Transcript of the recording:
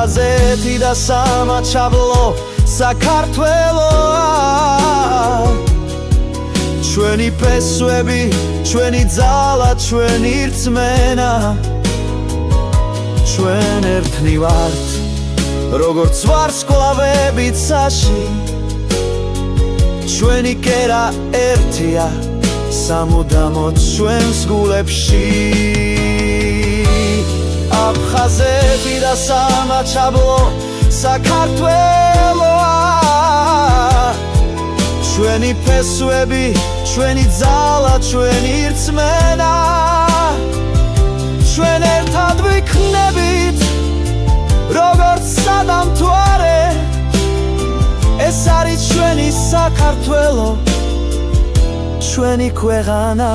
აფხაზეთი და სამაჩაბლო საქართველოა ჩვენი ფესვები, ჩვენი ძალა, ჩვენი რწმენა ჩვენ ერთნი ვართ როგორც ვარსკვლავები ცაში ჩვენი კერა ერთია სამუდამოდ ჩვენს გულებში აფხაზეთი და სამაჩაბლო საქართველოა ჩვენი ფესვები, ჩვენი ძალა, ჩვენი რწმენა ჩვენ ერთად ვიქნებით როგორც სადამ თუ არე ეს არის ჩვენი საქართველო ჩვენი ქვეყანა